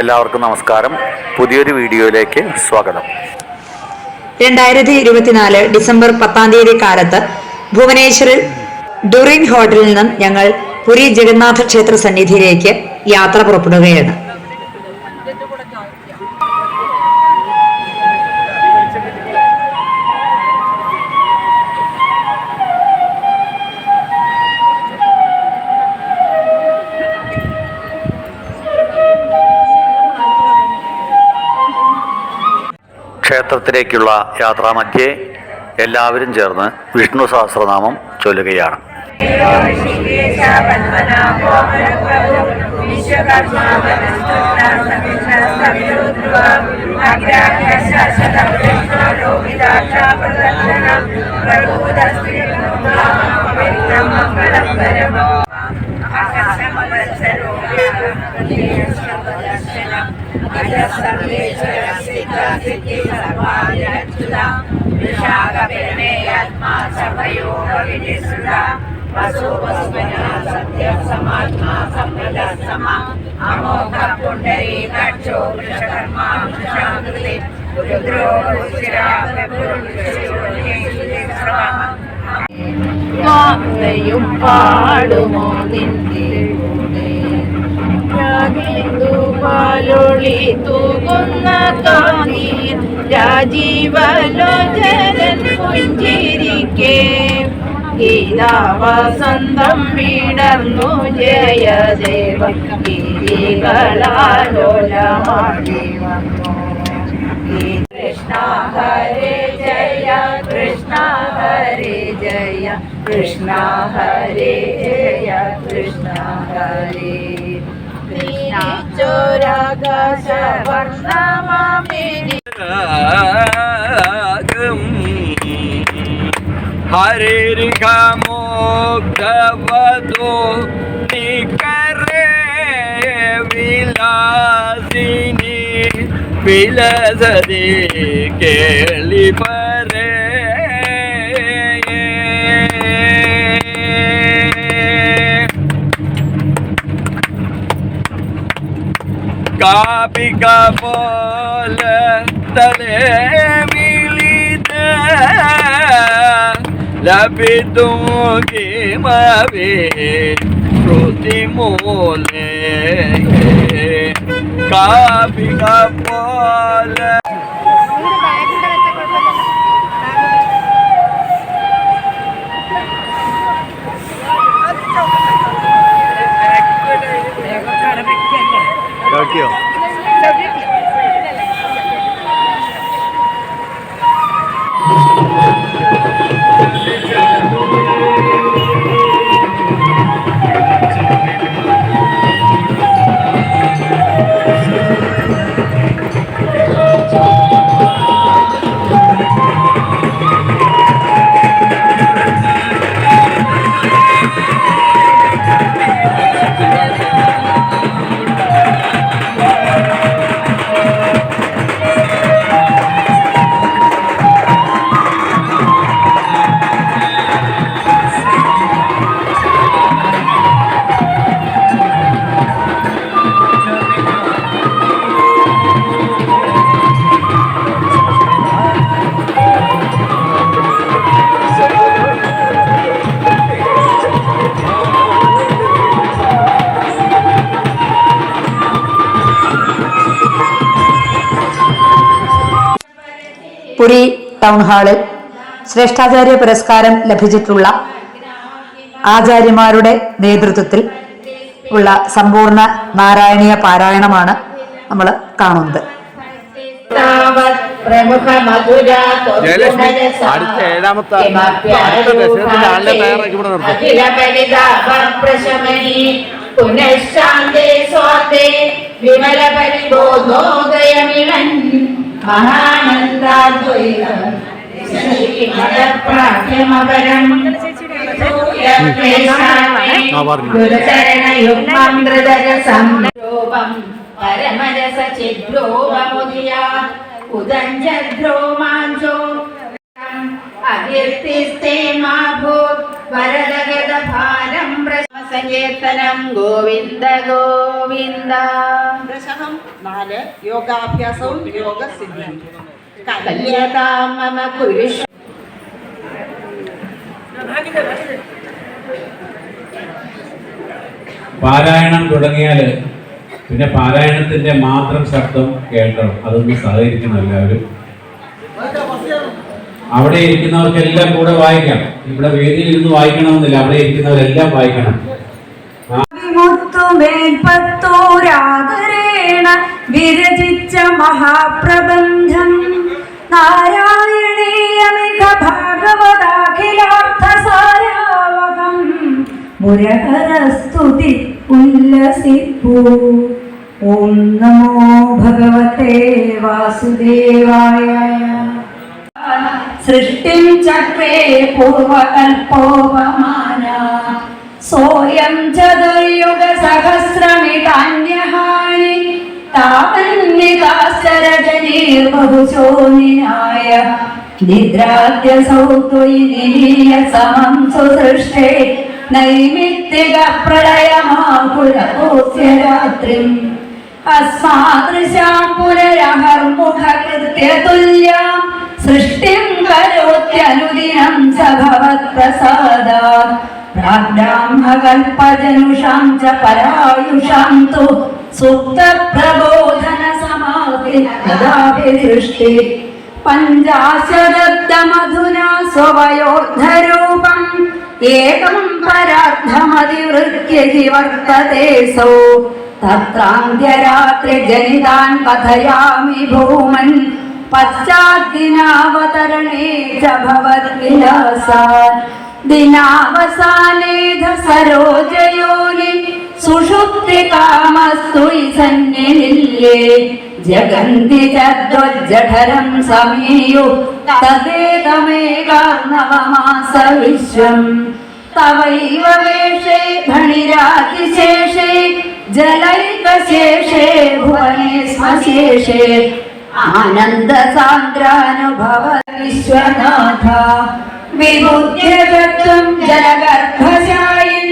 എല്ലാവർക്കും നമസ്കാരം. പുതിയൊരു വീഡിയോയിലേക്ക് സ്വാഗതം. 2024 ഡിസംബർ 10 കാലത്ത് ഭുവനേശ്വറിൽ ഡുറിൻ ഹോട്ടലിൽ നിന്നും ഞങ്ങൾ പുരി ജഗന്നാഥ ക്ഷേത്ര സന്നിധിയിലേക്ക് യാത്ര പുറപ്പെടുകയാണ്. ക്ഷേത്രത്തിലേക്കുള്ള യാത്രാമധ്യേ എല്ലാവരും ചേർന്ന് വിഷ്ണു സഹസ്രനാമം ചൊല്ലുകയാണ്. പാടുമോ നിന്റെ പാലൊളി തൂകുന്ന കാനീർ രാജീവലോചനൻ പുഞ്ചിരിക്കേ ഗീതാവസന്തം വിടർന്നു ജയദേവ ഗിരികളാലോലമാടി വന്നു. കൃഷ്ണ ഹരേ ജയ കൃഷ്ണ ഹരേ ജയ കൃഷ്ണ ഹരേ ജയ കൃഷ്ണ ഹരേ ഹരിർഘമോഗ്ധവധോ നികരേ വിലാസിനി വിലസതി കേളിപരേ കാപിക പോലെ തലേ വിളിത ലഭിതും കിമവേ ശ്രുതിമൂലേ കാപിക പോലെ ോ പുരി ടൗൺ ഹാളിൽ ശ്രേഷ്ഠാചാര്യ പുരസ്കാരം ലഭിച്ചിട്ടുള്ള ആചാര്യമാരുടെ നേതൃത്വത്തിൽ ഉള്ള സമ്പൂർണ്ണ നാരായണീയ പാരായണമാണ് നമ്മൾ കാണുന്നത്. മഹാനന്ദാദ്വൈതം ഗുരുചരണയുഗ്മൃതരസം പരമരസചിദ്രോപമുദിയാ ഉദഞ്ജദ്രോമാഞ്ചോ അകീർത്തിസ്തേ മാഭൂത് വരദഗതഭാരം സങ്കീർത്തനം ഗോവിന്ദ ഗോവിന്ദ. ദശകം 4 യോഗാഭ്യാസവും യോഗസിദ്ധിയും. കല്യതാം മമ പുരുഷ പാരായണം തുടങ്ങിയാൽ പിന്നെ പാരായണത്തിന്റെ മാത്രം ശബ്ദം കേൾക്കണം. അതൊന്ന് സഹകരിക്കണം എല്ലാവരും. അവിടെ ഇരിക്കുന്നവർക്കെല്ലാം കൂടെ വായിക്കാം. ഇവിടെ വേദിയിൽ ഇരുന്ന് വായിക്കണമെന്നില്ല, അവിടെ ഇരിക്കുന്നവരെല്ലാം വായിക്കണം. മുത്തുമേൽപ്പത്തൂരാദരേണ വിരചിച്ച മഹാപ്രബന്ധം നാരായണീയമിക ഭാഗവതാഖിലാർത്ഥസാരാവഹം മുരഹരസ്തുതി ഉല്ലസിപ്പൂ. ഓം നമോ ഭഗവതേ വാസുദേവായ. സൃഷ്ടിം ചക്രേ പൂർവകൽപോപമാന സോയം ചതുർയുഗ സഹസ്രമിതാന്യഹാനി താപന്നികാശരജനീർബഹുശോനിനായ നിദ്രാദ്യസൗ ത്വയി നിലീയ സമം സുസൃഷ്ടേ നൈമിത്തിക പ്രളയമാകുലപോസ്യ രാത്രിം അസ്മാദൃശാം പുനരഹർമുഖകൃത്യതുല്യാം സൃഷ്ടിം കരോത്യനുദിനം സ ഭവത്പ്രസാദാത്. പ്രാഗ്ബ്രാഹ്മകൽപജനുഷാം ച പരായുഷാം തു സുപ്തപ്രബോധന സമാധി തദാഭിദൃഷ്ടി പഞ്ചാശദബ്ദമധുനാ സ്വവയോദ്ധരൂപം ഏകം പരാർത്ഥമതിവൃത്യ ഹി വർത്തതേ സൗ. തത്രാന്ത്യരാത്രിജനിതാൻ കഥയാമി ഭൂമൻ പശ്ചാദ്ദിനാവതരണേ ച ഭവദ്വിലാസാൻ. ദിനാവസാനേധ സരോജയോനി സുഷുപ്തികാമസ്തു സന്നിനില്ലേ ജഗന്തി ചദ്വജ്ജഠരം സമീയു തദേകമേകാർണവമാസ വിശ്വം. തവൈവ വേഷേ ഭണിരാതിശേഷേ ജലൈകശേഷേ ഭുവനേ സ്മശേഷേ ആനന്ദസാന്ദ്രാനുഭവ വിശ്വനാഥ. വിബുദ്ധ്യതത്വം ജലഗർഭശായിൻ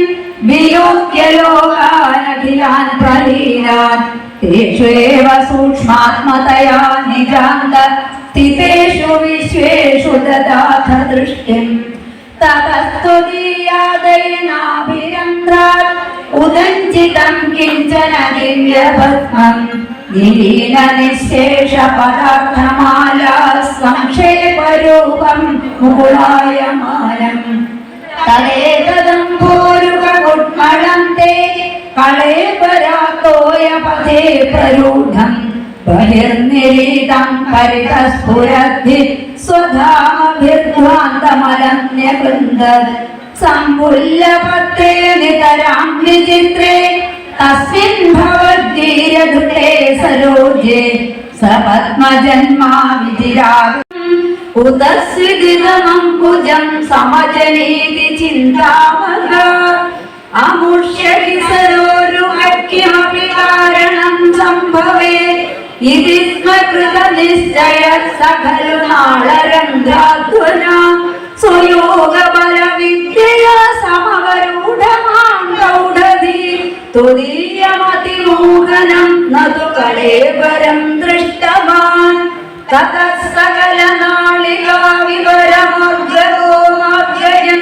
വിലോക്യ ലോകാനഖിലാൻ പ്രലീനാൻ തേഷ്വേവ സൂക്ഷ്മാത്മതയാ നിജാന്ത സ്ഥിതേഷു വിശ്വേഷു ദദാഥ ദൃഷ്ടിം. തതസ്തുതീയാദൈനാഭിരന്ധ്രാത് ഉദഞ്ചിതം കിഞ്ചന ദിവ്യപത്മം നിലീന നിശേഷ പദാർത്ഥമാലാ സംക്ഷേപരൂപം മുകുളായമാനം. തദേതദംഭോരുഹകുട്മളം തേ കളേബരാത്തോയ പഥേ പ്രരൂഢം ബഹിർനിരീതം പരിതസ്ഫുരദ്ധി സ്വധാമഭിർധ്വാന്തമലന്യകൃന്ദ. സംപുല്ലപത്രേ നിതരാം വിചിത്രേ തസ്മിൻ ഭവദ്ഗീരധുതേ സരോജേ സപത്മജന്മാ വിധിരാഗം ഉദസ്വിദിതമംകുജം സമജനീതി ചിന്താമഹ. അമുഷ്യഹി സരോരുഹ്യമപി കാരണം സംഭവേ ഇതി സ്മ കൃത നിശ്ചയ സഖലു നാളരന്ധ്രാധ്വനാ സ്വയോഗബല വിദ്യയാ സമവരൂഢമാം ഗൗഢധി തുരീയമതിമോഹനം നതു കലേവരം ദൃഷ്ടവാൻ. തതഃ സകല നാളികാ വിവരമർഗോമാർഗയൻ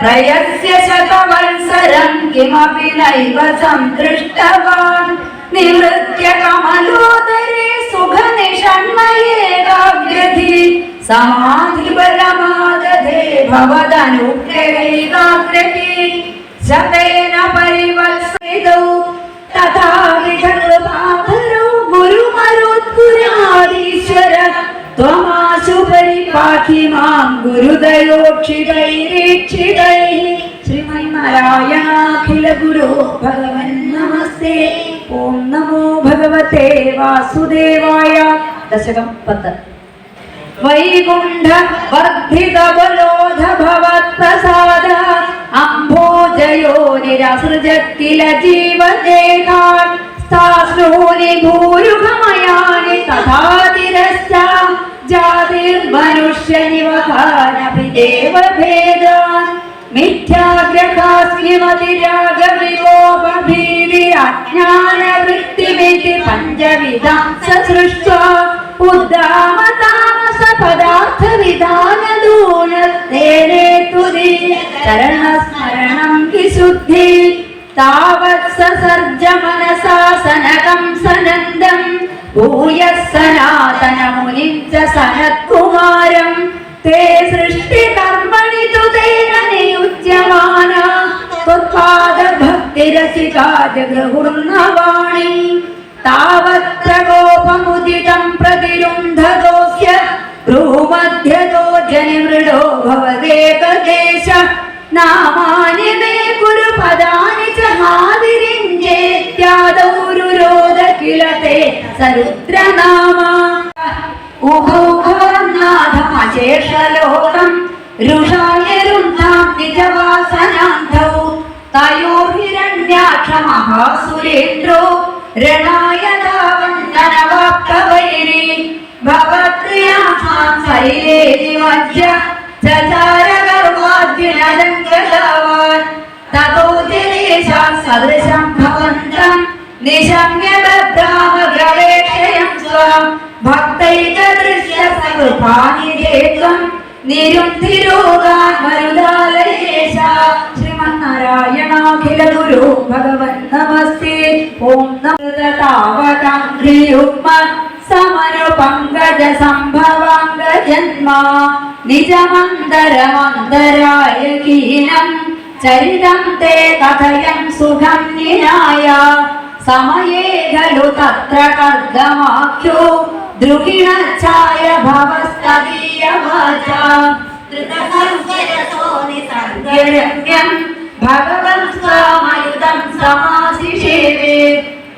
പ്രയസ്യ ശതവത്സരം കിമപി നൈവ സംദൃഷ്ടവാൻ. നിവൃത്യ കമലോദരേ സുഖനിഷണ്മയേകാഗ്രധി സമാധിബലമാദധേ ഭവദനുഗ്രഹൈകാഗ്രഹി. ശതേന പരിവത്സരിതൗ തഥാ വിധകൃപാധരോ ഗുരുമരുത്പുരാധീശ്വര ത്വമാശു പരിപാഹി മാം ഗുരുദയോക്ഷിതൈരീക്ഷിതൈഃ. ശ്രീമന്നാരായണാഖില ഗുരു ഭഗവൻ നമസ്തേ. ഓം നമോ ഭഗവതേ വാസുദേവായ. ദശകം 10. വൈകുണ്ഠ വർദ്ധിത ബലോധ ഭവത്പ്രസാദ അംഭോജയോ നിരസൃജത് കില ജീവദേഹാൻ. സ്ഥാശ്രൂനി ഭൂരുഹമയാനി തഥാതിരശ്ച ജാതിർമനുഷ്യനിവഹാനപി ദേവഭേദാൻ. മിഥ്യാഗ്രഹാസ്മിമതിരാഗ ജ്ഞാനവൃത്തിമിതി പഞ്ചവിധാം സൃഷ്ട്വാ ഉദ്ദാമതാമസ പദാർത്ഥ വിധാനദൂനത്തേനേ തുരീയ ചരണസ്മരണം വിശുദ്ധി താവത് സസർജ മനസാ സനകം സനന്ദം ഭൂയഃ സനാതനമുനിം ച സനത്കുമാരം തേ സൃഷ്ടികർമ്മണി തു തേന നിയുജ്യമാനാ ത്വത്പാദഭക്തിരസികാ ജഗൃഹുർനവാണി താവത്ര ഗോപമുദിതം പ്രതിരുന്ധതോസ്യ ഭ്രൂമധ്യതോ ജനിമൃഡോ ഭവദേകദേശ നാമാനി മേ കുരു പദാനി ച ഹാതിരിഞ്ജേത്യാദൗ രുരോധ കില തേ സരുദ്രനാമ ഉഭൗഭവനാഥമശേഷലോകം രുഷായ രുന്ധാം നിജവാസനാന്ധൗ തയോർഹിരണ്യാക്ഷ മഹാസുരേന്ദ്രോ രണായ ധാവന്നനവാപ്തവൈരി ഭവത്രിയാം ശൈലേ നിമജ്ജ ചചാരകർമാദ്വിനദംഗതാവാൻ തതോ ജനേശാൻ സദൃശം ഭവന്തം നിശമ്യ ബദ്ധാമ ഗവേഷയം സ്വാം ഭക്തൈകദൃശ്യ സകൃപാനിധേത്വം നിരുദ്ധിരോഗാൻ മരുദാലയേശ ശ്രീമന്നാരായണാഖില ഗുരു ഭഗവൻ നമസ്തേ ഓം നമസ്താവതാംഘ്രിയുഗ്മ സമനു പങ്കജ സംഭവാംഗ ജന്മ നിജമന്തരമന്തരായ കീനം ചരിതം തേ കഥയം സുഖം നിനായ സമയേ ഖലു തത്ര കർദമാഖ്യോ ദ്രുഹിണച്ഛായ ഭവസ്തദീയ വാചാ ധൃതസംസരസോ നിസർഗരമ്യം ഭഗവൻ സ്വാമയുധം സമാസിഷേവേ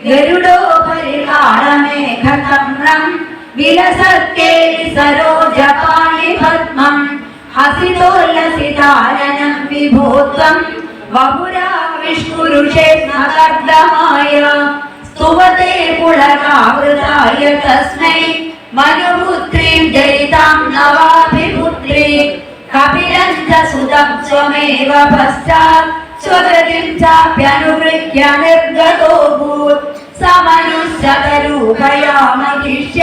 ഗരുഡോപരി കാളമേഘതമ്രം വിലസർക്കേലി സരോജപാണി പദ്മം ഹസിതോല്ലസിതാനനം വിഭോത്വം വപുരാ വിഷ്ണുരുഷേ നകർദമായ സ്തുവതേ പുളകാവൃതായ തസ്മൈ മനുപുത്രീം ജയിതാം നവാഭിപുത്രീ കപിലം ച സുതം സ്വമേവ പശ്ചാത് സ്വഗതിം ചാപ്യനുവൃഹ്യ നിർഗതോഭൂത് സമനുശ്ചതരൂപയാമഹിഷ്യ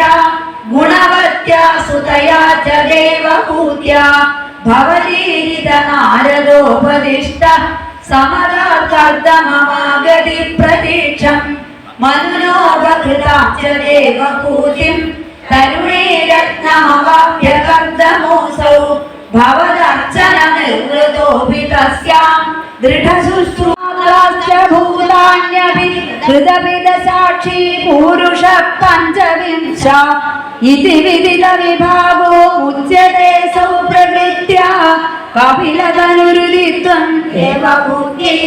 ഗുണവത്യാ സുതയാ ച ദേവഭൂത്യാ ഭവതീരിത നാരദോപദിഷ്ട സമരാകർദമമാഗതി പ്രതീക്ഷം മനുനോപകൃതാം ച ദേവഭൂതിം തരുണേ രത്നമവാപ്യ കർദമോസൗ ഭവദർച്ചന നിർവൃതോപി തസ്യാം ദൃഢശുശ്രൂഷ ഭൂതാന്യപി ഹൃദപിത സാക്ഷി പൂരുഷ പഞ്ചവിംശ ഇതി വിദിത വിഭാഗോ ഉച്യത്തെ സൗ പ്രകൃത്യ കപിലതനുരുദിത്വം ദേവഭൂത്യൈ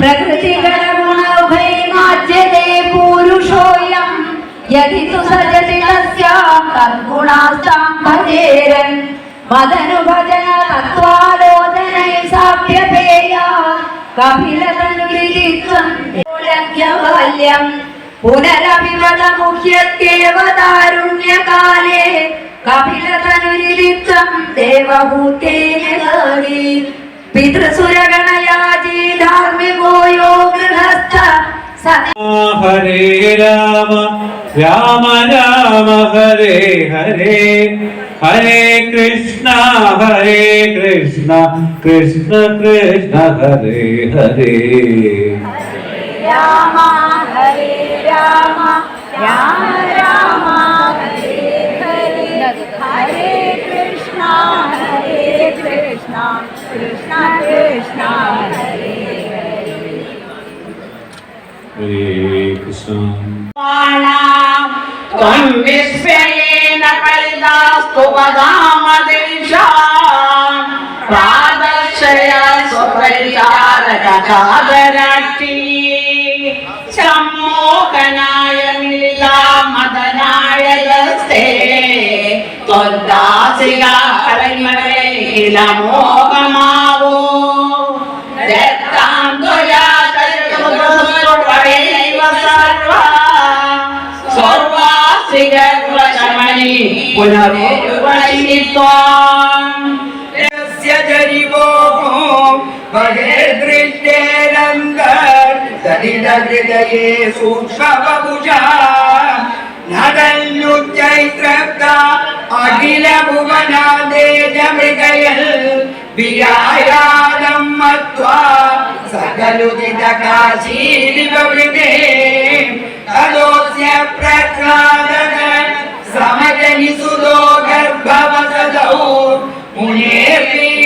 പ്രകൃതിഗണഗുണൗഘൈമാജ്യത്തെ പൂരുഷോയം യദി തു സജതി തസ്യാം തദ്ഗുണാസ്താം ഭജേരൻ മദനുഭജന തത്വാലോചനൈ സാഭ്യപേയ കപിലതനുരുദിത്വം ബാല്യം പുനരഭിവദമുഹ്യത്യേവ താരുണ്യകാലേ കപിലതനുരുദിത്വം ദേവഭൂതേന പിതൃസുരഗണയാജീ ധാർമ്മികോ യോ ഗൃഹസ്ഥ ഹരേ രാമ രാമ രാമ ഹരേ ഹരേ ഹരേ കൃഷ്ണ കൃഷ്ണ കൃഷ്ണ ഹരേ ഹരേ രാമ ഹരേ രാമ രാമ രാമ ഹരേ ഹരേ ഹരേ കൃഷ്ണ കൃഷ്ണ കൃഷ്ണ ഹരേ ഹരേ കൃഷ്ണ ത്വം വിസ്മയേന പരിതാസ്തു വദാമദിശാം പ്രാദർശയ സ്വപരിചാരകചാദരാക്ഷി സമ്മോഹനായ മിലിതാമദനായ യസ്തേ ത്വദ്ദാസികാ പരിമളേലമോഹമാവോ രക്താം ത്വയാ തരുവൈവ സർവാ സർവാസികർവശമനി പുനരുപശിത്വാം यस्य जरिवोः बहिर्दृष्टेरङ्गर् ലളിതഹൃദയേ സൂക്ഷ്മബഹുശാ നദല്യുച്ചൈത്രപ്ത അഖില ഭുവനാദേജമൃഗയൽ വിരായാദം മത്വാ സകലുദിതകാശീരിവൃതേ തദോസ്യ പ്രഹ്ലാദക സമജനിസുതോ ഗർഭവസദൗ മുനേർവീണാപാണേ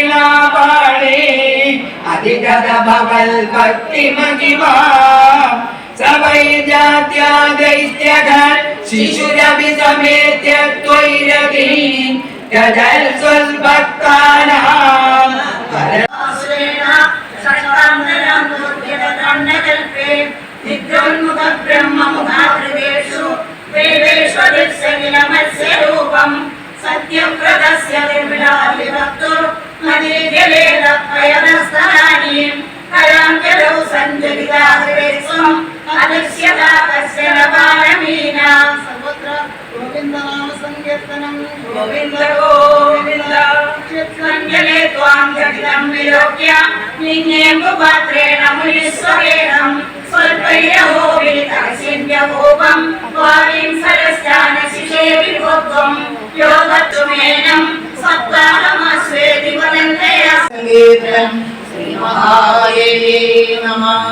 അധിഗത ഭവൽ ഭക്തിമഹിമാ സവൈ ജാത്യാദൈത്യഗൻ ശിശുരഭി സമേത്യ ത്വൈരതീൻ ഗദൽ സ്വൽഭക്താനാം ബ്രഹ്മമുഖാകൃതേഷു വേദേശ്വരൂപം സത്യവ്രതസ്യ വിമലാവിഭക്തോ നദീജലേതപയനസ്ഥാനി കരാഞ്ജലൗ സഞ്ജലിതാഹൃദേസ്വം അദൃശ്യതാകസ്യ നപാരമീനാം സർവത്ര ഗോവിന്ദനാമ സങ്കീർത്തനം ഗോവിന്ദ ഗോവിന്ദ സഞ്ജലേ ത്വാം ജഗതം വിലോക്യ നിന്നേംബുപാത്രേണ മുനിസ്വരേണം സ്വൽപൈരഹോ വിളിതരസിന്യഭൂപം വാവിം സരസ്ഥാന ശിശേ വിഭോഗ്വം യോഗത്വമേനം സപ്താഹമാസ്വേതി വദന്തയാ സംഗീതം ശ്രീമഹാദേവേ നമഃ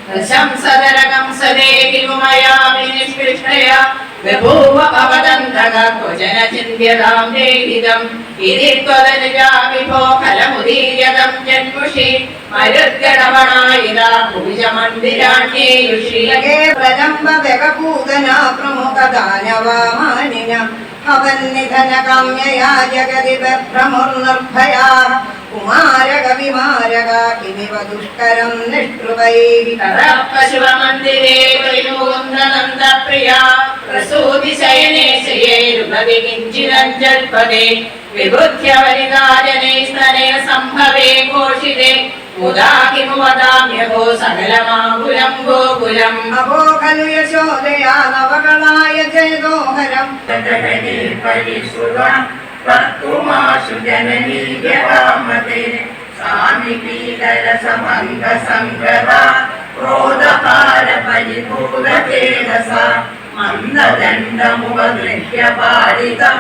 പ്രശംസതരകം സദേഹിമയാ വിനിഷ്കൃഷ്ടയാ ബഭൂവ ഭവദന്തക ക്വചന ചിന്ത്യതാം ദേഹിതം ഇതി ത്വദനുജാ വിഭോ ഫലമുദീര്യതം ജന്മുഷി മരുദ്ഗണമണായിതാ ഭുജമന്ദിരാണ്യേയുഷി പ്രജംബ വ്യകപൂതന പ്രമുഖ ദാനവാമാനിന ഭവന്നിധന കാമ്യയാ ജഗതി ഭ്രമുർനിർഭയാ കുമാരക വിമാരക കിമിവ ദുഷ്കരം നിഷ്കൃപൈഃ പശുവമന്ദിരേ വൈമുകുന്ദനന്ദപ്രിയാ പ്രസൂതി ശയനേ ശയേരുപതി കിഞ്ചിരഞ്ജൽപദേ വിബുദ്ധ്യവനിതാജനൈ സ്തനയ സംഭവേ ഘോഷിതേ മുദാ കിമു വദാമ്യഹോ സകലമാകുലം ഗോകുലം അഹോ ഖലു യശോദയാ നവകളായ ജയദോഹരം പരിസുരം വക്തുമാശു ജനനീയകാമതേ സാമിപീതരസമംഗ സംഗത ക്രോധപാര പരിഭൂതേജസ മന്ദദണ്ഡമുപഗൃഹ്യപാരിതം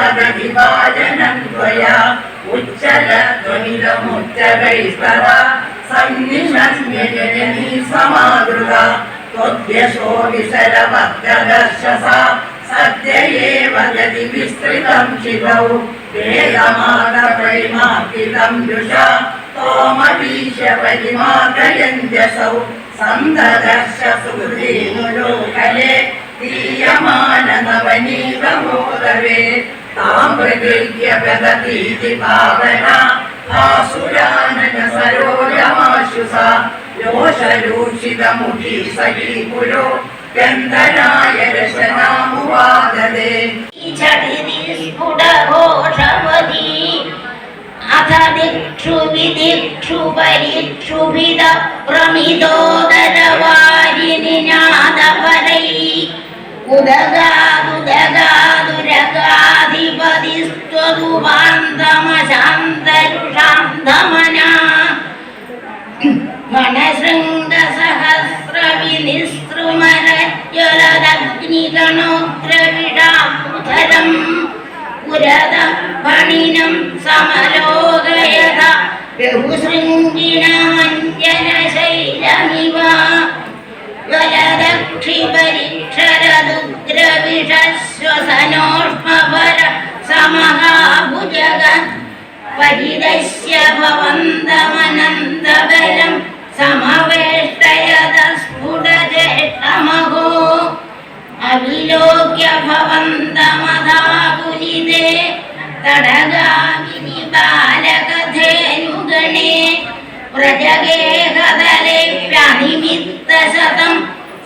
അന്തദേവദവിഭാജനം ത്വയാ ഉജ്ജല ധ്വനിതമുജ്ജലൈസ്തര സന്നിഷസ്മ്യ ജനനീ സമാദൃത ത്വദ്യശോ വിസരവദ്ദർശസ സദ്യയേവ ഗതി വിസ്തൃതം ശിവൗ വേദമാതപരിമാർപ്പിതം രുഷാ തോമവീശ പരിമാർഗയന്ത്യസൗ സന്തദർശ സുഹൃദീനുലോകലേ ദീയമാന നവനീതമോദവേ താം പ്രകൃത്യപദതീതി ഭാവന ആസുരാനന സരോജമാശുസ ലോഷരൂഷിതമുഖി സഖീ പുരോ ഗന്ധനായ രശനാമുവാദദേ സ്ഫുടഘോഷവതി അഥ ദിക്ഷു വിദിക്ഷു പരിക്ഷുഭിത പ്രമിതോദരവാരിനിനാദപരൈ ഉദഗാദുദഗാദുരഗാധിപതിസ്ത്വദുപാന്തമശാന്തരുഷാന്തമനാ ഗണശൃംഗസഹസ്രവിനിസ്തൃമരജ്വലദഗ്നിഗണോഗ്രവിഷാമുധരം പുരത ഫണിനം സമലോകയഥ ബഹുശൃംഗിണമഞ്ജനശൈലമിവ ജ്വലദക്ഷിപരിക്ഷരദുഗ്രവിഷശ്വസനോഷ്മഭര സമഹാഭുജഗ പരിദശ്യ ഭവന്തമനന്തബലം സമവേഷ്ടയത സ്ഫുടജേഷ്ടമഹോ അവിലോക്യ ഭവന്തമധാകുലിതേ തടഗാമിനി ബാലകധേനുഗണേ പ്രജഗേഹതലേ പ്രാനിമിത്തശതം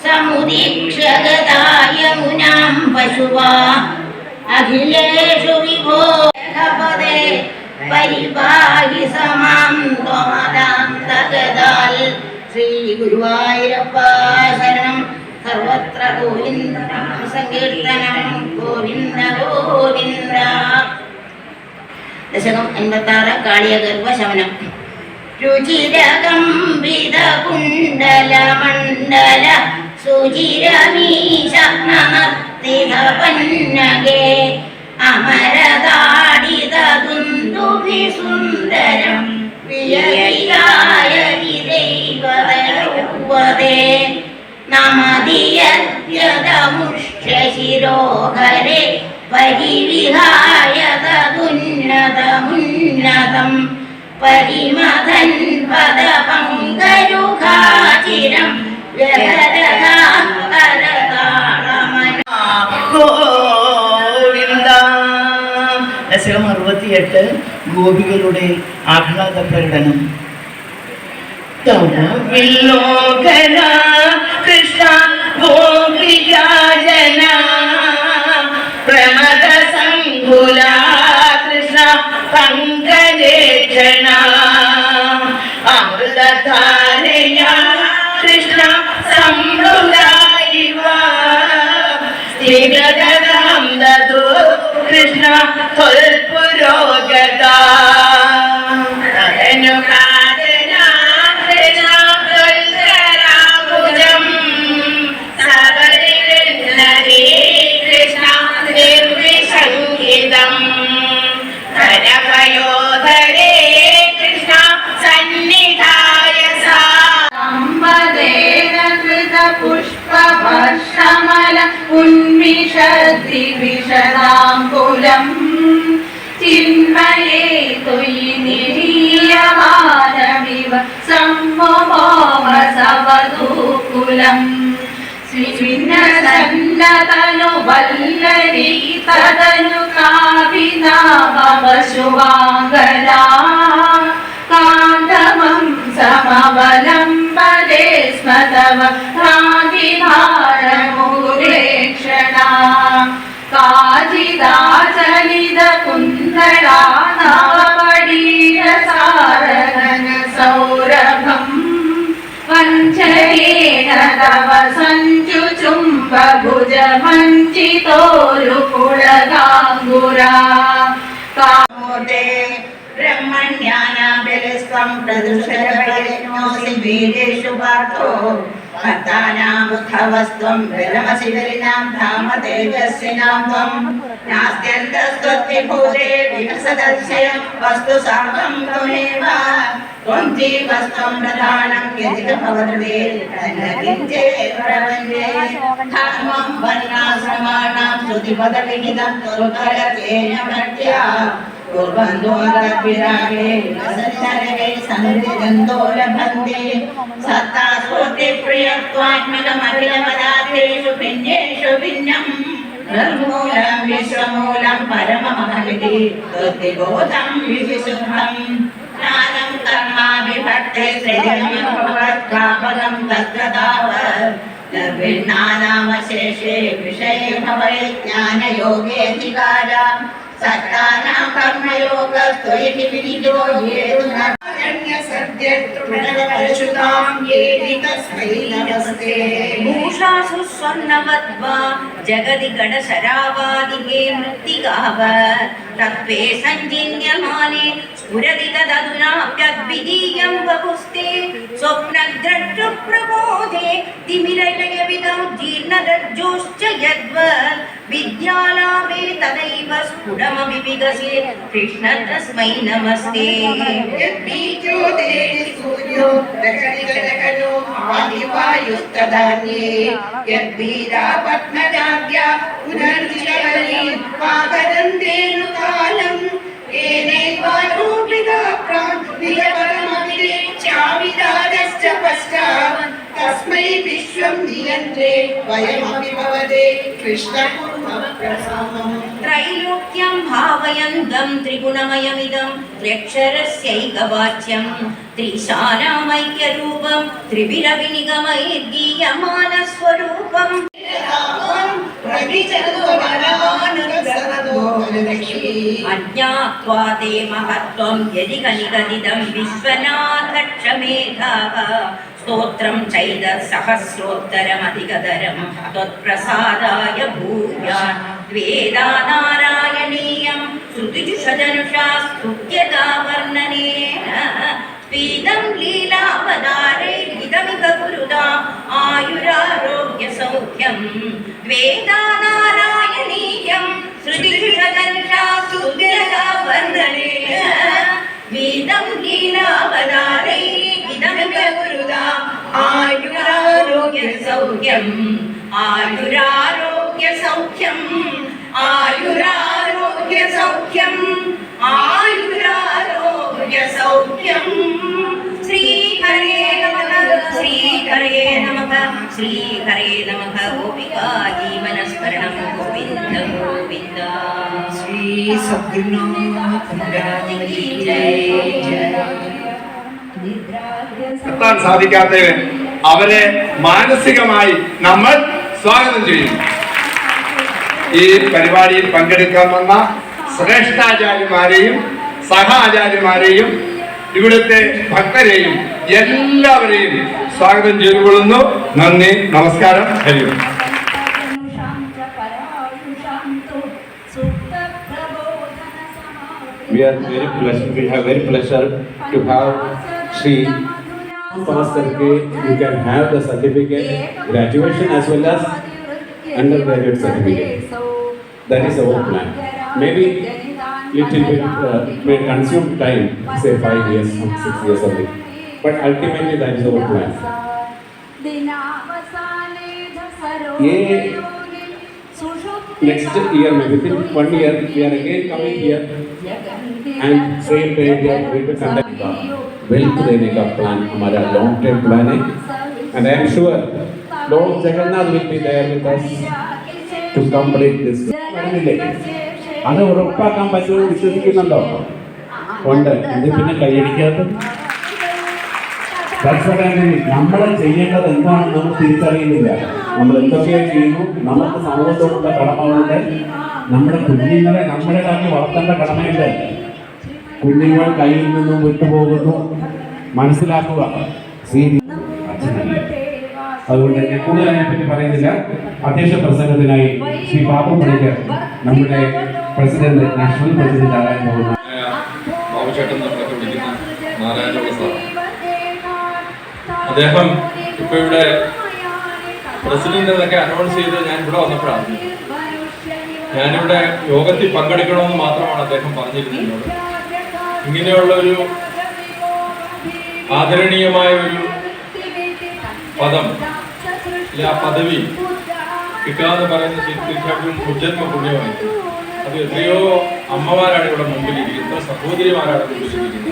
സമുദീക്ഷ്യ ഗതായ മുനാം പശുവാ അഖിലേഷു വിഭോ പദേ പരിപാഹി സമാം ത്വമദാന്തഗതാൽ ശ്രീ ഗുരുവായൂരപ്പ ശരണം സർവത്ര ഗോവിന്ദ സങ്കീർത്തനം ഗോവിന്ദ ഗോവിന്ദ. ദശകം 56 കാളിയഗർഭ ശമനം. രുചിരകമ്പിത കുണ്ടല മണ്ഡല സുചിരമീശ നമർത്തിത പന്നകേ അമരതാടിത ദുന്ദുഭി സുന്ദരം വിയയായതി ദൈവതൗവദേ നമതിയദ്യതമുഷ്യശിരോഹരേ പരിവിഹായ തദുന്നതമുന്നതം പരിമഥൻ പദപങ്കരുഘാചിരം ഗോവിന്ദ. ദശകം 68 ഗോപികളുടെ ആഹ്ലാദ പ്രകടനം. വില്ലോകന കൃഷ്ണ ഗോപികാജന പ്രമദ സംകുല കൃഷ്ണ പങ്കജേക്ഷണ അമൃതധാരയ കൃഷ്ണ സംഭൃതായിവ സ്ഥിരതരം ദദു കൃഷ്ണ ത്വൽപുരോഗത പുഷ്പവർഷമല ഉന്മിഷദ്വിഷദാംബുലം ചിന്മയേ ത്വയി നിരീയമാനമിവ സമ്മോമസവധൂകുലം സ്വിന്നസന്നതനു വല്ലരീ തദനു കാവിനാമശുവാംഗലാ കാന്തമം സമവലംബദേ സ്മതവ കാന്തിഭാരമുരേക്ഷണ കാചിദാചലിത കുന്ദളാ നവപടീരസാരഗന സൗരഭം വഞ്ചനേന തവ സഞ്ജുചുംബഭുജ മഞ്ചിതോരുകുളഗാംഗുരാ കാമോദേ ബ്രഹ്മണ്യാനാബലിസ്ത്വം പ്രദുഷരഭയജ്ഞോസി വീരേഷു പാർത്ഥോ ഭക്താനാമുദ്ധവസ്ത്വം ബലമസി ബലിനാം ധാമ തേജസ്വിനാം ത്വം നാസ്ത്യന്തസ്ത്വദ്വിഭൂതേ വികസദർശയം വസ്തു സർവം ത്വമേവ ത്വം ജീവസ്ത്വം പ്രധാനം യതിക ഭവതേ തന്നകിഞ്ചേത് പ്രപഞ്ചേ ധർമ്മം വർണ്ണാശ്രമാണാം ശ്രുതിപദവിഹിതം ത്വൽകരതേന ഭക്ത്യാ പൂർവന്തോരവിരാഗേ വസന്തരവേ സന്ധിജന്തോരഭന്തി സത്താ സ്ഫൂർത്തിപ്രിയത്വാത്മകമഖിലപദാർത്ഥേഷു ഭിന്നേഷു ഭിന്നം നിർമൂലം വിശ്വമൂലം പരമമഹമിതി തദ്വിബോധം വിശുദ്ധം ജ്ഞാനം കർമാവിഭക്തേ ശ്രീമദ്ഭഗവത്പ്രാപകം തദ്ഗതാവത് നിർവിണ്ണാനാമശേഷേ വിഷയേ ഭവേ ജ്ഞാനയോഗേധികാര സത്താനാം കർമ്മയോഗസ്ത്വയിതി വിനിജോ യേതു ഭൂഷാസു സ്വർണവദ്വാ ജഗതി ഗഡശരാവാദികേ മൃത്തികാവ തത്വേ സഞ്ജിന്യമാനേ സ്ഫുരതി തദധുനാപ്യദ്വിതീയം വപുസ്തേ സ്വപ്നദ്രഷ്ടൃപ്രബോധേ തിമിരലയവിദം ജീർണദജ്ജോശ്ച യദ്വത് വിദ്യാലാഭേ തദൈവ സ്ഫുടമപി വികസേത് കൃഷ്ണ തസ്മൈ നമസ്തേ ബീജോ ദേവി സൂര്യോ ദഹനികലകലോ ആദിവായുസ്തദാന്യേ യദ്വീരാ പത്മജാദ്യ പുനർജിലവലീ പാകരന്തേനു കാലം ഏനൈവാരൂപിതാ പ്രാം നിലപരമവിദേ ചാവിദാരശ്ച പശ്ചാത് തസ്മൈ വിശ്വം നിയന്ത്രേ വയമപി ഭവതേ കൃഷ്ണ ത്രൈലോക്യം ഭാവയന്തം ത്രിഗുണമയമിദം ത്ര്യക്ഷരസ്യൈകവാച്യം ത്രിശാനാമൈക്യരൂപം ത്രിവിരവിനിഗമൈർഗീയമാനസ്വരൂപം അജ്ഞാത്വാ തേ മഹത്വം യദി കനികദിദം വിശ്വനാഥക്ഷമേധാഃ സ്തോത്രം ചൈത സഹസ്രോത്തരമധികതരം ത്വത്പ്രസാദായ ഭൂയാൻ വേദാനാരായണീയം ശ്രുതിജുഷജനുഷാ സ്തുത്യതാ വർണ്ണനേന പീതം ലീലാവതാരേ ഇതമിക ഗുരുദാ ആയുരാരോഗ്യ സൗഖ്യം വേദാനാരായണീയം ശ്രുതിഷദർശാസുവർണനേ വേദം ലീലാവതാരേ ഇതമിക ഗുരുദാ ആയുരാരോഗ്യ സൗഖ്യം ആയുരാരോഗ്യ സൗഖ്യം ആയുരാരോഗ്യ സൗഖ്യം ആയുരാരോഗ്യ സൗഖ്യം ശ്രീഹരേ നമഃ ശ്രീഹരേ നമഃ ശ്രീഹരേ നമഃ ഗോപികാ ജീവനസ്മരണം ഗോവിന്ദ ഗോവിന്ദ ശ്രീ സദ്ഗുരുനാഥ की जय എത്താൻ സാധിക്കാത്തവരെ അവരെ മാനസികമായി നമ്മൾ സ്വാഗതം ചെയ്യും. ഈ പരിപാടിയിൽ പങ്കെടുക്കാൻ വന്ന ശ്രേഷ്ഠാചാര്യന്മാരെയും സഹാചാര്യന്മാരെയും ഇവിടുത്തെ ഭക്തരെയും എല്ലാവരെയും സ്വാഗതം ചെയ്തുകൊള്ളുന്നു. നന്ദി, നമസ്കാരം, ഹരി ഓം. We have very pleasure to have Shri pass करके you can have the certificate, graduation as well as undergraduate certificate. That is our plan. Maybe little bit may consume time, say 5 years, 6 years only. But ultimately that is our plan. ये next year, maybe within 1 year, we are again coming here and same day we are going to conduct wealth देने का plan, हमारा long term plan है. And I am sure Lord Jagannath will be there with us to complete this. അത് ഉറപ്പാക്കാൻ പറ്റുമെന്ന് വിശ്വസിക്കുന്നുണ്ടോ? ഉണ്ട്. ഇത് പിന്നെ കൈയടിക്കാത്ത നമ്മൾ ചെയ്യേണ്ടത് എന്താണെന്ന് നമ്മൾ തിരിച്ചറിയുന്നില്ല. നമ്മൾ എന്തൊക്കെയോ ചെയ്യുന്നു. നമുക്ക് സമൂഹത്തോടുള്ള കടമകളുണ്ട്. നമ്മുടെ കുഞ്ഞുങ്ങളെ നമ്മുടേതാക്കി വളർത്തേണ്ട കടമയുണ്ട്. കുഞ്ഞുങ്ങൾ കയ്യിൽ നിന്നും വിട്ടുപോകുന്നു. മനസ്സിലാക്കുക. അതുകൊണ്ട് ഞാൻ കൂടുതൽ അതിനെപ്പറ്റി പറയുന്നില്ല. അധ്യക്ഷ പ്രസംഗത്തിനായി ശ്രീ പാപ്പു പണിക്കർ നമ്മുടെ പ്രസിഡന്റ്, നാഷണൽ പ്രസിഡന്റ് ആകാൻ പോകുന്ന അദ്ദേഹം ഇപ്പൊ ഇവിടെ പ്രസിഡന്റ് എന്നൊക്കെ അനൗൺസ് ചെയ്ത് ഞാൻ ഇവിടെ വന്നപ്പോഴാണ്. ഞാനിവിടെ യോഗത്തിൽ പങ്കെടുക്കണമെന്ന് മാത്രമാണ് അദ്ദേഹം പറഞ്ഞിരുന്നത്. ഇങ്ങനെയുള്ള ഒരു ആദരണീയമായ ഒരു പദം അല്ലെ ആ പദവി കിട്ടാന്ന് പറയുന്ന തീർച്ചയായിട്ടും ഉജ്ജന്മ പുണ്യമായി. അത് എത്രയോ അമ്മമാരാണ് ഇവിടെ മുമ്പിലിരിക്കുന്നത്, എത്ര സഹോദരിമാരാണ് മുമ്പിലിരിക്കുന്നത്.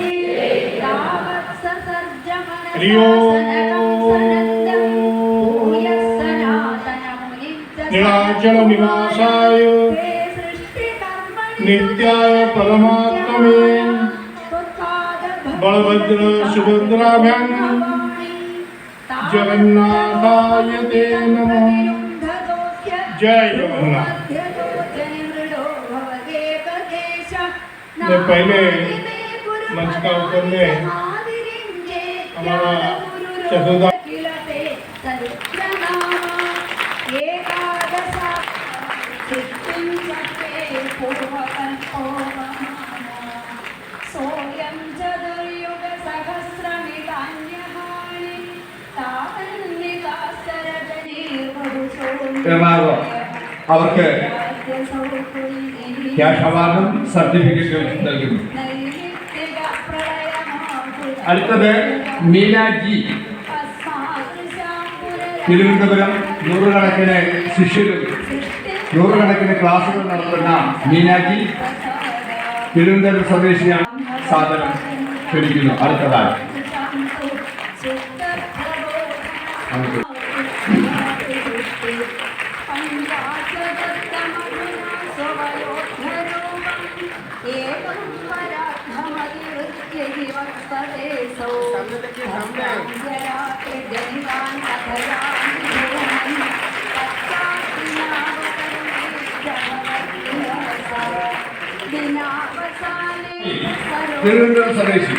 നിരാചല നിവാസായ നിത്യായ പരമാത്മനേ ബലഭദ്ര സുഭദ്രാഭ്യാം जगन्नाथाय ते नमः। जय जगन्नाथ। पहले मंच का ऊपर में हमारा चतुर्दा അവർക്ക് ക്യാഷ് അവാർഡും സർട്ടിഫിക്കറ്റും നൽകുന്നു. അടുത്തത് മീനാജി. തിരുവനന്തപുരം നൂറുകണക്കിന് ശിഷ്യരും നൂറുകണക്കിന് ക്ലാസുകൾ നടത്തുന്ന മീനാജി തിരുവനന്തപുരം സ്വദേശിയാണ്. സാധനം ക്ഷണിക്കുന്നു. അടുത്തതായി തിരുവനന്തപുരം സ്വദേശി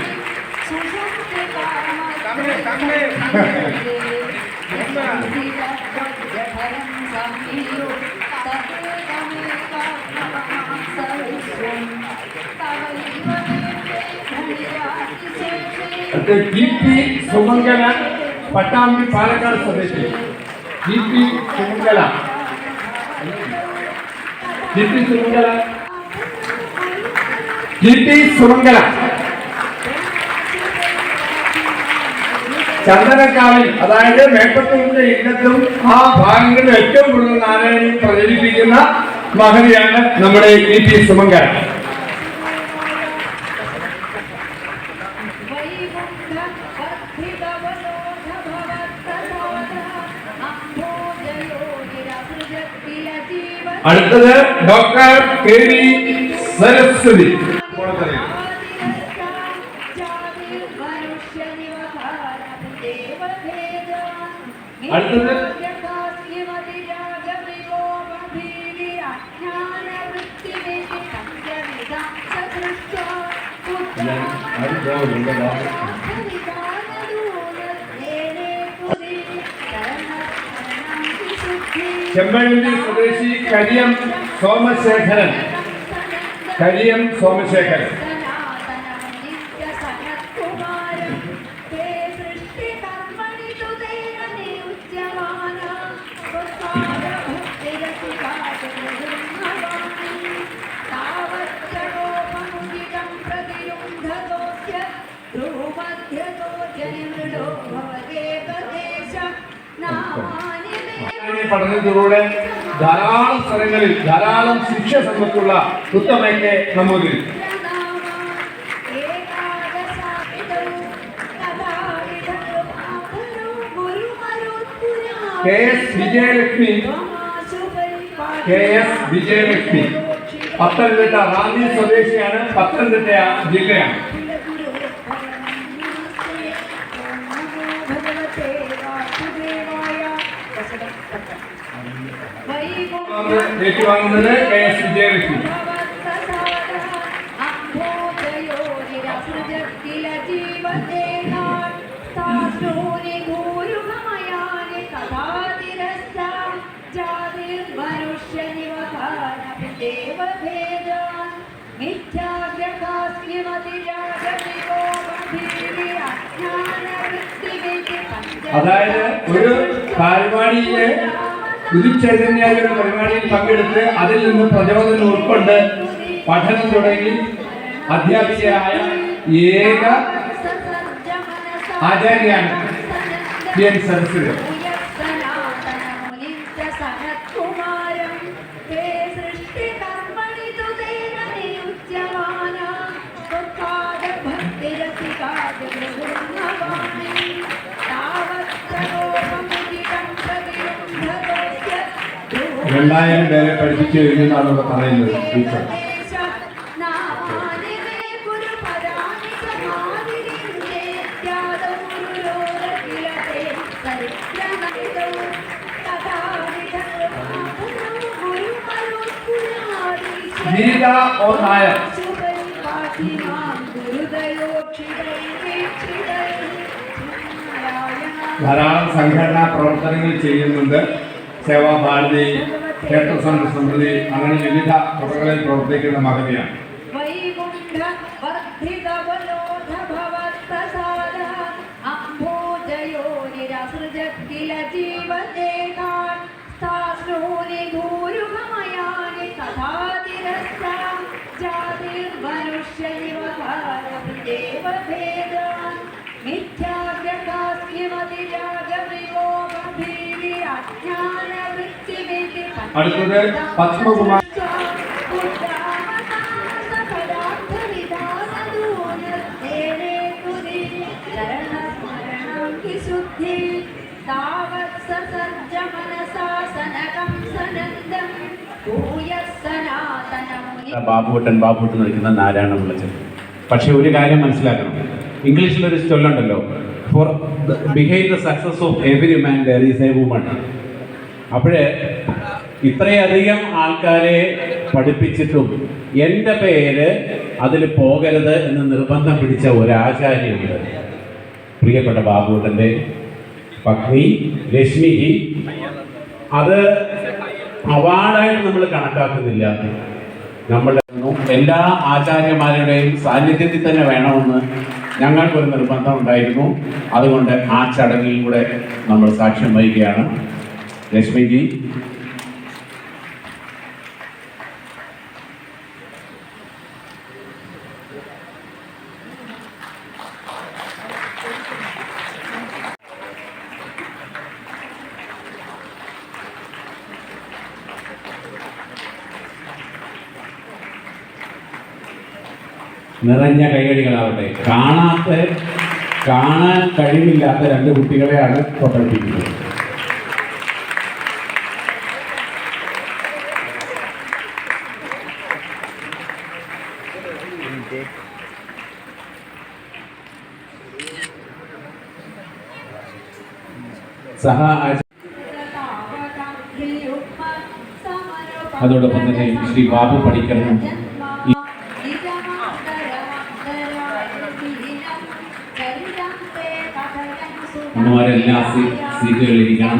അടുത്ത GP സുമംഗല, പട്ടാമ്പി, പാലക്കാട് സ്വദേശി. GP സുമംഗല, ചന്ദനക്കാവിൽ, അതായത് മേപ്പത്തൂരിന്റെ ഇന്നത്തും ആ ഭാഗങ്ങളിൽ ഏറ്റവും കൂടുതൽ നാരായണീയം പ്രചരിപ്പിക്കുന്ന മഹതിയാണ് നമ്മുടെ GP സുമംഗല. അടുത്തത് ഡോക്ടർ KV സരസ്വതി. അടുത്തത് ചെമ്പഴന്തി സ്വദേശി കരിയം സോമശേഖരൻ. പഠനത്തിലൂടെ ധാരാളം സ്ഥലങ്ങളിൽ ധാരാളം ശിക്ഷ സമ്പത്തുള്ള ഉത്തമയ്ക്ക് നമുക്ക് KS വിജയലക്ഷ്മി പത്തനംതിട്ട റാന്നി സ്വദേശിയാണ്. പത്തനംതിട്ട ജില്ലയാണ്. ഏറ്റുവാങ്ങുന്നത് KS വിജയലക്ഷ്മി. അതായത് ഒരു പരിപാടിയില് പുതുചൈതന്യയുടെ പരിപാടിയിൽ പങ്കെടുത്ത് അതിൽ നിന്ന് പ്രചോദനം ഉൾക്കൊണ്ട് പഠനം തുടങ്ങി അധ്യാപികയായ ഏക ആചാര്യയാണ് PN സരസ്വതി. രണ്ടായിരം പേരെ പഠിപ്പിച്ചു കഴിഞ്ഞാണ് പറയുന്നത് ടീച്ചർ. ഗീത ഓ നായർ ധാരാളം സംഘടനാ പ്രവർത്തനങ്ങൾ ചെയ്യുന്നുണ്ട്. സേവാഭാരതി, ക്ഷേത്രസംഘ സമിതി, അങ്ങനെ വിവിധ തുറകളിൽ പ്രവർത്തിക്കുന്ന മഹതിയാണ്. അടുത്തത് പത്മകുമാർ. ബാബുട്ടൻ നിൽക്കുന്ന നാരായണ വിളിച്ചത്. പക്ഷെ ഒരു കാര്യം മനസ്സിലാക്കണം, ഇംഗ്ലീഷിലൊരു ചൊല്ലുണ്ടല്ലോ, for behind the success of every man there is a woman. അപ്പോഴേ ഇത്രയധികം ആൾക്കാരെ പഠിപ്പിച്ചിട്ടും എൻ്റെ പേര് അതിൽ പോകരുത് എന്ന് നിർബന്ധം പിടിച്ച ഒരാചാര്യയുണ്ട്, പ്രിയപ്പെട്ട ബാബുട്ടൻ്റെ പത്നി രശ്മി. അത് അവാർഡായിട്ട് നമ്മൾ കണക്കാക്കുന്നില്ല. നമ്മൾ എല്ലാ ആചാര്യന്മാരുടെയും സാന്നിധ്യത്തിൽ തന്നെ വേണമെന്ന് ഞങ്ങൾക്കൊരു നിർബന്ധം ഉണ്ടായിരുന്നു. അതുകൊണ്ട് ആ ചടങ്ങിൽ കൂടെ നമ്മൾ സാക്ഷ്യം വഹിക്കുകയാണ്. ലക്ഷ്മിജി, നിറഞ്ഞ കൈയടികളാവട്ടെ. കാണാൻ കഴിവില്ലാത്ത 2 കുട്ടികളെയാണ് ഫോട്ടോപ്പിക്കുന്നത്. അതോടൊപ്പം തന്നെ ശ്രീ ബാബു പണിക്കറിനും അമ്മമാരെല്ലാം സീറ്റുകളിലിരിക്കണം.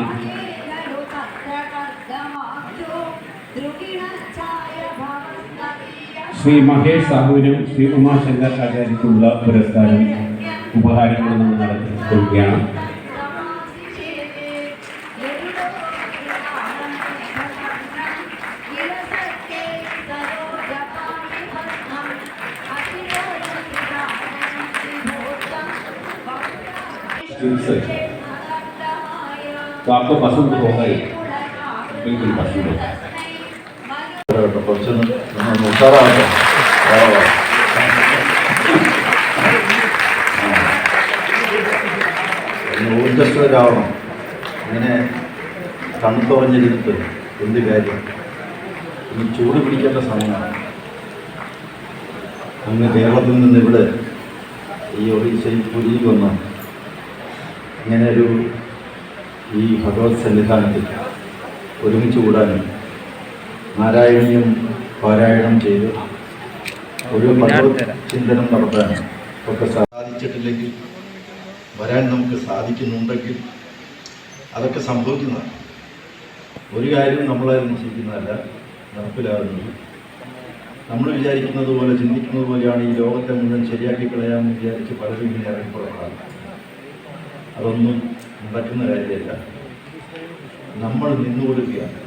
ശ്രീ മഹേഷ് സാഹുവിനും ശ്രീ ഉമാശങ്കർ ആചാര്യക്കുള്ള പുരസ്കാരം ഉപഹാരങ്ങൾ നമ്മൾ നടത്തിക്കൊടുക്കുകയാണ്. तो आपको पसंद होगा ही, बिल्कुल पसंद होगा. ഊർജ്ജസ്വരാവണം. ഇങ്ങനെ തണുത്തുറഞ്ഞിരുന്നിട്ട് എന്ത് കാര്യം? ഇനി ചൂട് പിടിക്കേണ്ട സമയമാണ്. അങ്ങ് കേരളത്തിൽ നിന്ന് ഇവിടെ ഈ ഒറീസയിൽ പുരിയിൽ വന്ന ഇങ്ങനെയൊരു ഈ ഭഗവത് സന്നിധാനത്തിൽ ഒരുമിച്ച് കൂടാനും നാരായണീയം പാരായണം ചെയ്ത് ഒരു ഭഗവത് ചിന്തനം നടത്താനും ഒക്കെ സാധിച്ചിട്ടില്ലെങ്കിൽ വരാൻ നമുക്ക് സാധിക്കുന്നുണ്ടെങ്കിൽ അതൊക്കെ സംഭവിക്കുന്നതാണ്. ഒരു കാര്യം നമ്മളാരും നിശ്ചയിക്കുന്നതല്ല, നടപ്പിലാകുന്നത്. നമ്മൾ വിചാരിക്കുന്നത് പോലെ ചിന്തിക്കുന്നത് പോലെയാണ് ഈ ലോകത്തെ മുഴുവൻ ശരിയാക്കി കളയാമെന്ന് വിചാരിച്ച് പലരും ഇങ്ങനെ ഇറങ്ങിപ്പുറത്താണ്. അതൊന്നും നടക്കുന്ന കാര്യമല്ല. നമ്മൾ നിന്നുകൊടുക്കുകയാണ്,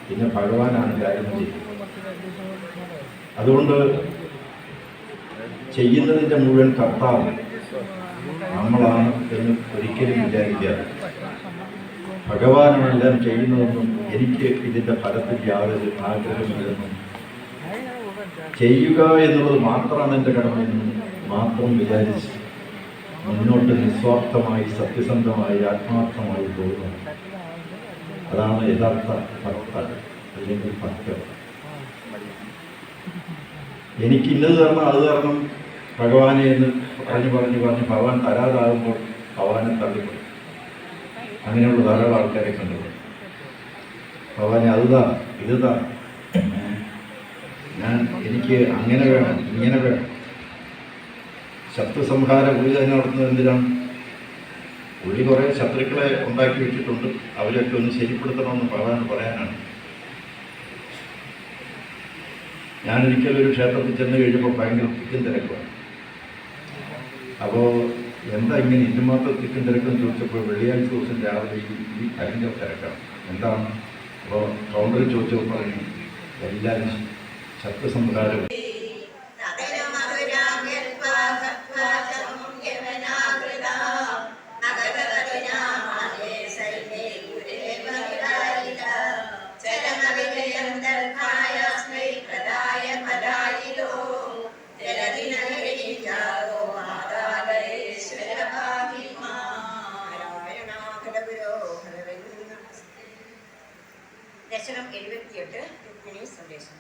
പിന്നെ ഭഗവാനാണ് കാര്യം ചെയ്യുന്നത്. അതുകൊണ്ട് ചെയ്യുന്നതിൻ്റെ മുഴുവൻ കർത്താവ് നമ്മളാണ് എന്ന് ഒരിക്കലും വിചാരിക്കാതെ ഭഗവാനാണ് എല്ലാം ചെയ്യുന്നതെന്നും എനിക്ക് ഇതിൻ്റെ ഫലത്തിൽ യാതൊരു ആഗ്രഹമില്ലെന്നും ചെയ്യുക എന്നുള്ളത് മാത്രമാണ് എൻ്റെ കടമയെന്നും മാത്രം വിചാരിച്ച് മുന്നോട്ട് നിസ്വാർത്ഥമായി സത്യസന്ധമായി ആത്മാർത്ഥമായി പോകുന്നു. അതാണ് യഥാർത്ഥ ഭക്ത അല്ലെങ്കിൽ ഭക്തർ. എനിക്ക് ഇന്നത് തരണം അത് തരണം ഭഗവാനെ എന്ന് പറഞ്ഞ് ഭഗവാൻ തരാതാകുമ്പോൾ ഭഗവാനെ തള്ളിപ്പോയി. അങ്ങനെയുള്ള ധാരാളം ആൾക്കാരെ കണ്ടു. ഭഗവാനെ അതുതാ ഇതുതാ, എനിക്ക് അങ്ങനെ വേണം ഇങ്ങനെ വേണം. ശത്രുസംഹാര പൂജ നടത്തുന്നത് എന്തിനാണ്? പുള്ളി കുറേ ശത്രുക്കളെ ഉണ്ടാക്കി വെച്ചിട്ടുണ്ട്, അവരൊക്കെ ഒന്ന് ശരിപ്പെടുത്തണമെന്ന് പറയാനാണ്. ഞാനൊരിക്കലൊരു ക്ഷേത്രത്തിൽ ചെന്ന് കഴിഞ്ഞപ്പോൾ ഭയങ്കര തിക്കും തിരക്കുമാണ്. അപ്പോൾ എന്താ ഇങ്ങനെ ഇന്നുമാത്രം തിക്കും തിരക്കെന്ന് ചോദിച്ചപ്പോൾ വെള്ളിയാഴ്ച ദിവസം രാവിലെ ഈ ഭയങ്കര തിരക്കാണ്. എന്താണ്? അപ്പോൾ കൗണ്ടറിൽ ചോദിച്ചപ്പോൾ പറഞ്ഞു എല്ലാവരും ശത്രുസംഹാരം. ദശകം 78 രുക്മിണി സന്ദേശം.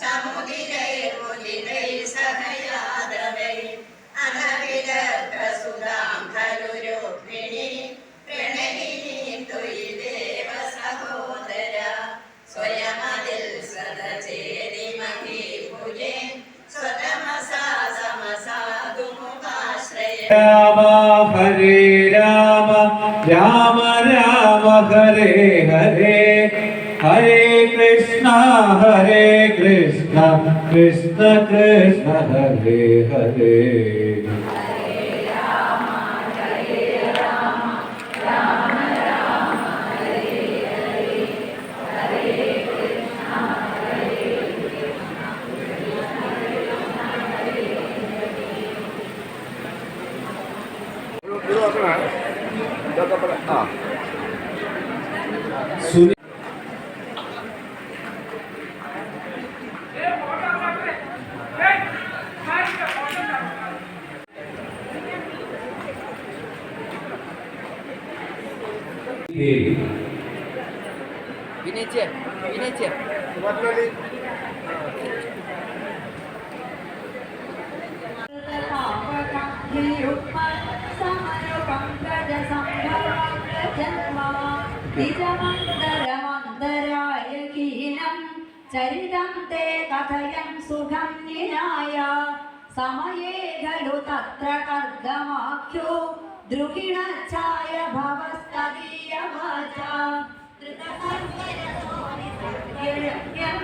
സമുദിരൈ സഹയാദവൈ അനവിദ രാമ ഹരേ രാമ രാമ രാമ ഹരേ ഹരേ ഹരേ കൃഷ്ണ കൃഷ്ണ കൃഷ്ണ ഹരേ ഹരേ. ചരിതം തേ കഥയം സുഖം നിനായ സമയേ ഖലു തത്ര കർദമാഖ്യോ ദ്രുഹിണ ഛായ ഭവസ്തദീയ വാച ധൃതസർവരസോനിസത്യയം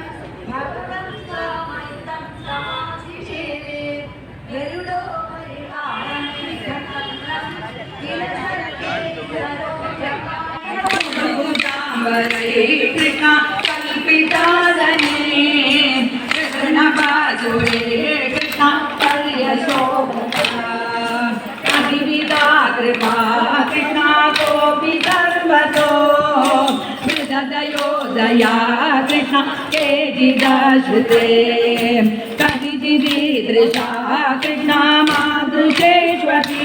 ഭഗവത്സാമൈതം സമാധിശേവേ ഗരുഡോ പരിഹാരമിഖണ്ഡം കിലസർക്കേ കൃഷ്ണ കൽപിതാദനേ കൃഷ്ണ ബാജുരേ കൃഷ്ണ പര്യശോഭിതാ കൃപാ കൃഷ്ണ ഗോപി സർവതോ ഹൃദയോദയാ കൃഷ്ണ കേജിദാശ്രുതേ കവിജിദീദൃശാ കൃഷ്ണ മാതൃശേഷ്വതീതി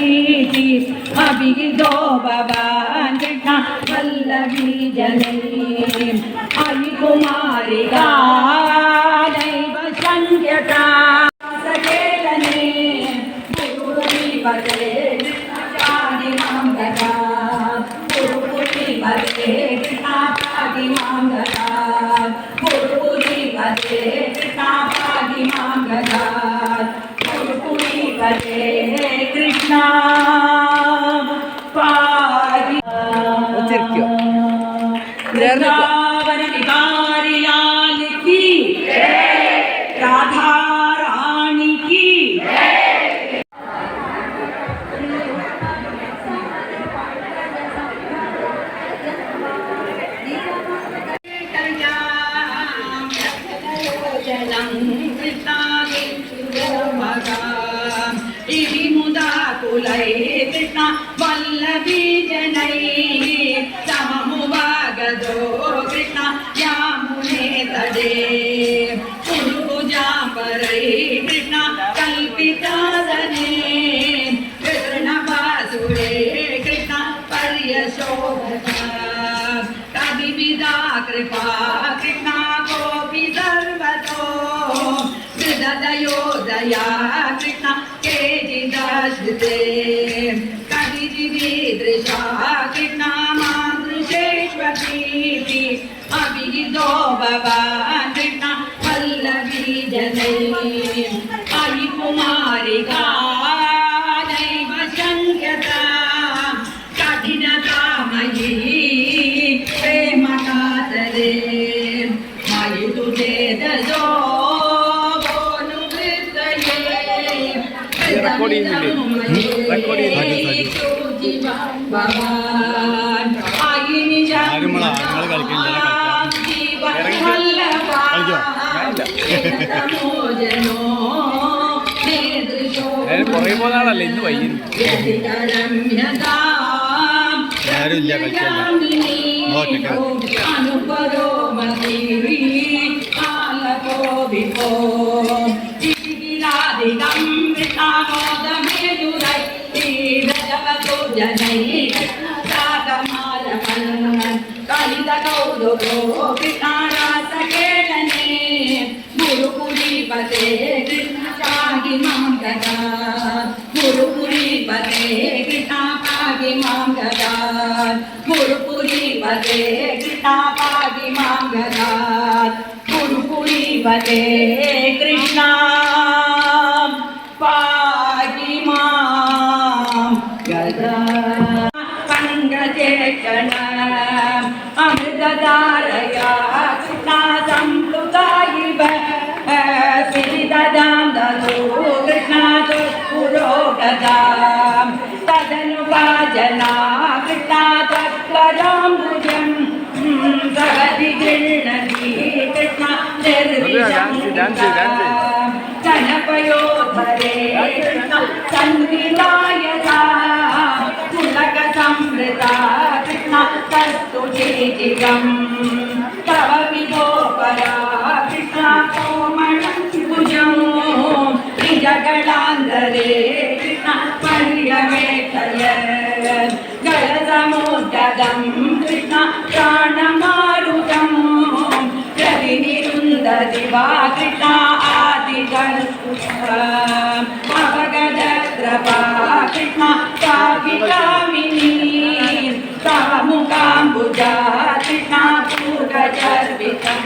അഭിഗിതോ ഭവാൻ കൃഷ്ണ വല്ലഭീ ജനൈ അയി കുമാരികാ നൈവ സംഖ്യതാ സകേലനേ ഗുരുപദേ കൃഷ്ണാദിമാംഗതാ ഗുരുപദേ കൃഷ്ണാദിമാംഗതാ ഗുരുപദേ കൃഷ്ണാദിമാംഗതാ ഗുരുപദേ കൃഷ്ണ പാരി वृंदावन बिहारी लाल की राधा रानी की मुदा कुलै कृष्ण वल्लभी जनै सममुवागदो कृष्ण यामुने तडे पूजापरै कृष्ण कल्पितादने कृष्ण वासुरे कृष्ण पर्यशोभता कविविधा कृपा कृष्ण गोपी सर्वतो हृदयोदया कृष्ण केजिदाश्रिते कविजिदृशा कृष्ण मातृशेष्वतीति अभिगितो भवान् कृष्ण वल्लभी जनै अयि कुमारिका नैव शङ्क्यता कठिनतामयी प्रेमकातरे मयि तु चेतसो കുറേ പോലാണല്ലേ ഇന്ന് വൈകി ആരുമില്ല गुरुपुरीपते कृष्ण पाहि मां गदा गुरुपुरीपते कृष्ण पाहि मां गदा गुरुपुरीपते कृष्ण पाहि मां गदा गुरुपुरीपते कृष्ण पाहि मां जनपयोधरे संविदायता पुलक समृता कृष्ण तस्तु चेतिकं तव विदोपरा कृष्ण कोमलं भुजं निजगणान्तरे कृष्ण पर्यवेक्षय गलसमुद्गदं कृष्ण प्राणमारुतं प्रतिनिरुन्धति वा कृष्ण अवगदद्रवा कृष्ण कामिनी तव मुखाम्बुजा कृष्ण पूगचर्वितं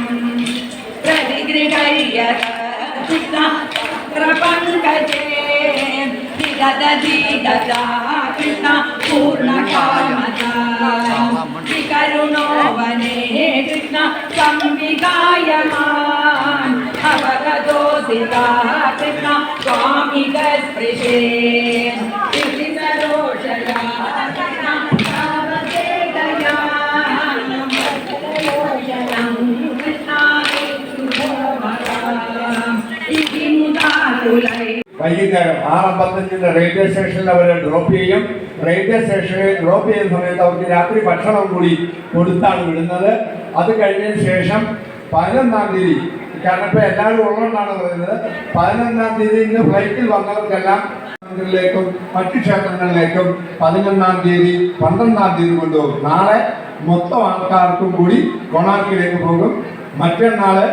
प्रतिगृह्य कृष्ण प्रपङ्कजे विदधति ददा कृष्ण पूर्णकामदा विकरुणो वने कृष्ण संविगायमान् अवगतोऽसिता कृष्ण स्वामिगस्पृशे सरोषया कृष्ण तावदेदया नमोषणं कृष्णाय इति मुदाकुलै വൈകുന്നേരം 6:55 റെയിൽവേ സ്റ്റേഷനിൽ അവരെ ഡ്രോപ്പ് ചെയ്യും. റെയിൽവേ സ്റ്റേഷനിൽ ഡ്രോപ്പ് ചെയ്യുന്ന സമയത്ത് അവർക്ക് രാത്രി ഭക്ഷണം കൂടി കൊടുത്താണ് വിടുന്നത്. അത് കഴിഞ്ഞതിന് ശേഷം 11-ാം തീയതി, കാരണം ഇപ്പോൾ എല്ലാവരും ഉള്ളതുകൊണ്ടാണ് പറയുന്നത്, 11-ാം തീയതി ഇന്ന് ഫ്ലൈറ്റിൽ വന്നവർക്കെല്ലാം ിലേക്കും മറ്റു ക്ഷേത്രങ്ങളിലേക്കും 11-ാം തീയതി 12-ാം തീയതി കൊണ്ടുപോകും. നാളെ മൊത്തം ആൾക്കാർക്കും കൂടി കൊണാർക്കിലേക്ക് പോകും. മറ്റന്നാള്